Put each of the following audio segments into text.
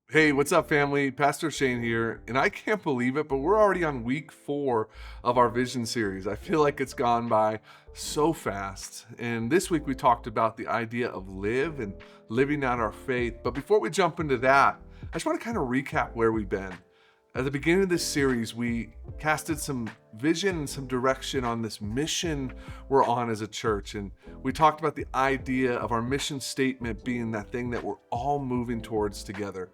Hey, what's up, family? Pastor Shane here, and I can't believe it, but we're already on week 4 of our vision series. I feel like it's gone by so fast. And this week we talked about the idea of live and living out our faith. But before we jump into that, I just want to kind of recap where we've been. At the beginning of this series, we casted some vision and some direction on this mission we're on as a church. And we talked about the idea of our mission statement being that thing that we're all moving towards together.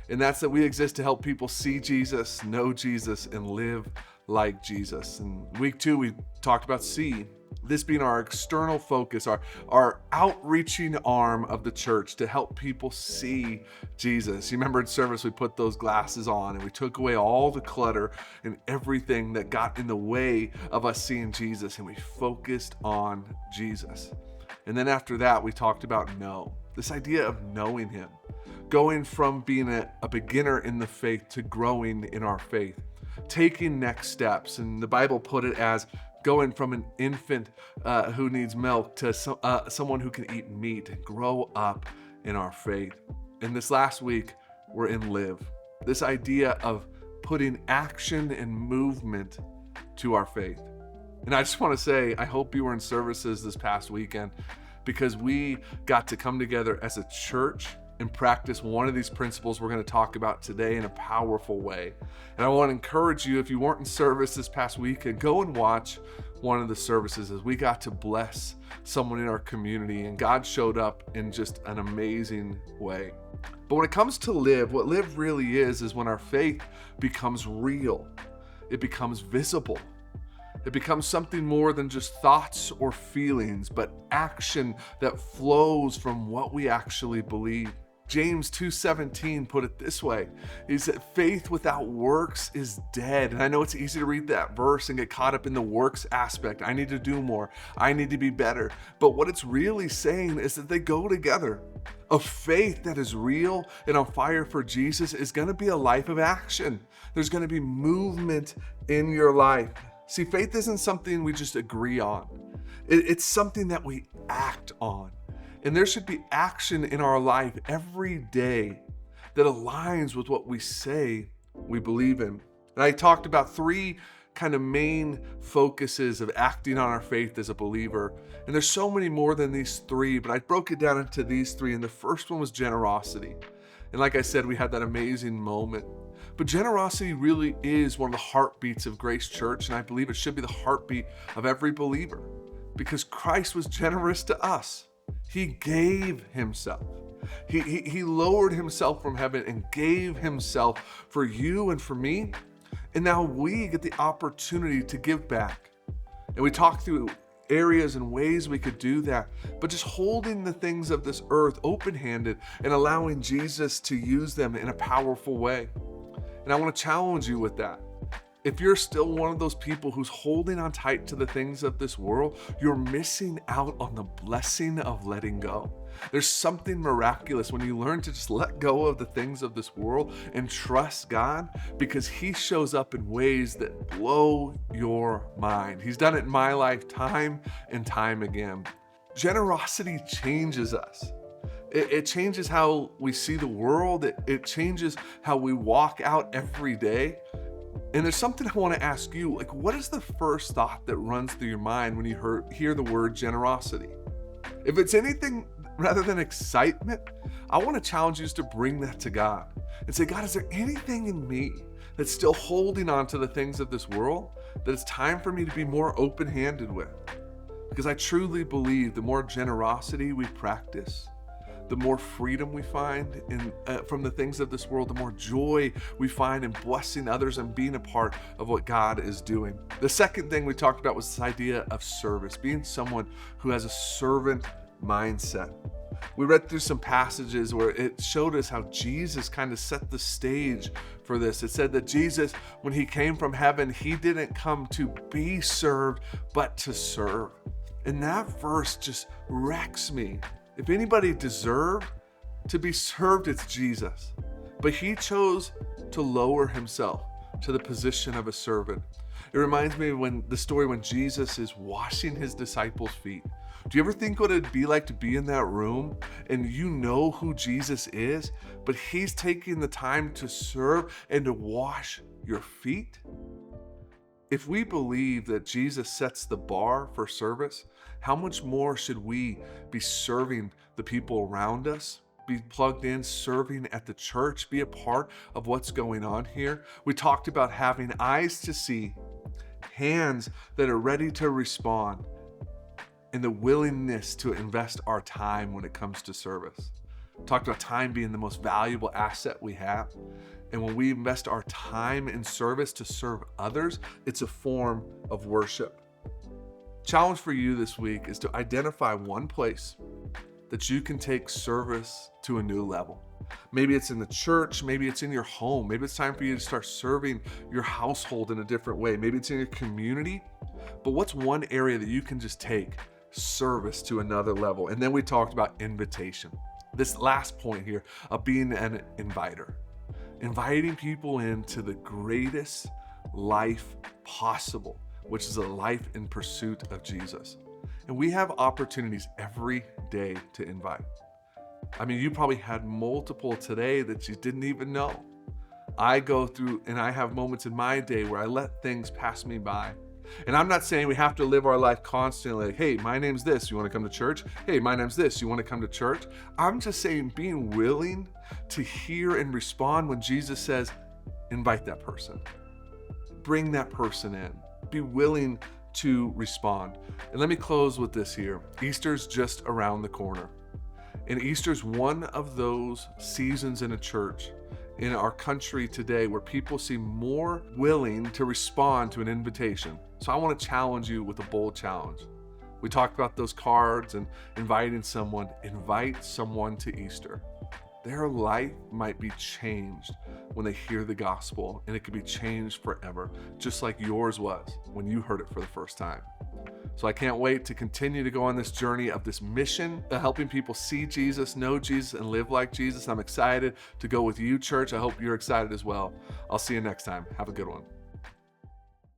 And that's that we exist to help people see Jesus, know Jesus, and live like Jesus. And week 2, we talked about see, this being our external focus, our outreaching arm of the church to help people see Jesus. You remember in service, we put those glasses on and we took away all the clutter and everything that got in the way of us seeing Jesus, and we focused on Jesus. And then after that, we talked about know, this idea of knowing him, going from being a beginner in the faith to growing in our faith, taking next steps. And the Bible put it as going from an infant who needs milk to someone who can eat meat and grow up in our faith. And this last week, we're in live, this idea of putting action and movement to our faith. And I just want to say, I hope you were in services this past weekend, because we got to come together as a church and practice one of these principles we're going to talk about today in a powerful way. And I want to encourage you, if you weren't in service this past weekend, go and watch one of the services, as we got to bless someone in our community and God showed up in just an amazing way. But when it comes to live, what live really is when our faith becomes real. It becomes visible. It becomes something more than just thoughts or feelings, but action that flows from what we actually believe. James 2:17 put it this way, is that faith without works is dead. And I know it's easy to read that verse and get caught up in the works aspect. I need to do more. I need to be better. But what it's really saying is that they go together. A faith that is real and on fire for Jesus is going to be a life of action. There's going to be movement in your life. See, faith isn't something we just agree on. It's something that we act on. And there should be action in our life every day that aligns with what we say we believe in. And I talked about 3 kind of main focuses of acting on our faith as a believer. And there's so many more than these 3, but I broke it down into these 3. And the first one was generosity. And like I said, we had that amazing moment. But generosity really is one of the heartbeats of Grace Church, and I believe it should be the heartbeat of every believer, because Christ was generous to us. He gave himself. He lowered himself from heaven and gave himself for you and for me. And now we get the opportunity to give back. And we talked through areas and ways we could do that, but just holding the things of this earth open-handed and allowing Jesus to use them in a powerful way. And I want to challenge you with that. If you're still one of those people who's holding on tight to the things of this world, you're missing out on the blessing of letting go. There's something miraculous when you learn to just let go of the things of this world and trust God, because he shows up in ways that blow your mind. He's done it in my life time and time again. Generosity changes us. It changes how we see the world. It changes how we walk out every day. And there's something I want to ask you, like, what is the first thought that runs through your mind when you hear the word generosity? If it's anything rather than excitement, I want to challenge you just to bring that to God and say, God, is there anything in me that's still holding on to the things of this world that it's time for me to be more open-handed with? Because I truly believe the more generosity we practice, the more freedom we find from the things of this world, the more joy we find in blessing others and being a part of what God is doing. The second thing we talked about was this idea of service, being someone who has a servant mindset. We read through some passages where it showed us how Jesus kind of set the stage for this. It said that Jesus, when he came from heaven, he didn't come to be served, but to serve. And that verse just wrecks me. If anybody deserved to be served, it's Jesus. But he chose to lower himself to the position of a servant. It reminds me when the story when Jesus is washing his disciples' feet. Do you ever think what it'd be like to be in that room and you know who Jesus is, but he's taking the time to serve and to wash your feet? If we believe that Jesus sets the bar for service, how much more should we be serving the people around us? Be plugged in, serving at the church, be a part of what's going on here. We talked about having eyes to see, hands that are ready to respond, and the willingness to invest our time when it comes to service. Talked about time being the most valuable asset we have. And when we invest our time in service to serve others, it's a form of worship. Challenge for you this week is to identify one place that you can take service to a new level. Maybe it's in the church, maybe it's in your home, maybe it's time for you to start serving your household in a different way, maybe it's in your community. But what's one area that you can just take service to another level? And then we talked about invitation. This last point here of being an inviter. Inviting people into the greatest life possible, which is a life in pursuit of Jesus. And we have opportunities every day to invite. I mean, you probably had multiple today that you didn't even know. I go through and I have moments in my day where I let things pass me by. And I'm not saying we have to live our life constantly like, hey, my name's this, you want to come to church? Hey, my name's this, you want to come to church? I'm just saying being willing to hear and respond when Jesus says, invite that person. Bring that person in. Be willing to respond. And let me close with this here. Easter's just around the corner. And Easter's one of those seasons in a church in our country today where people seem more willing to respond to an invitation. So I want to challenge you with a bold challenge. We talked about those cards and inviting someone. Invite someone to Easter. Their life might be changed when they hear the gospel, and it could be changed forever, just like yours was when you heard it for the first time. So I can't wait to continue to go on this journey of this mission of helping people see Jesus, know Jesus, and live like Jesus. I'm excited to go with you, church. I hope you're excited as well. I'll see you next time. Have a good one.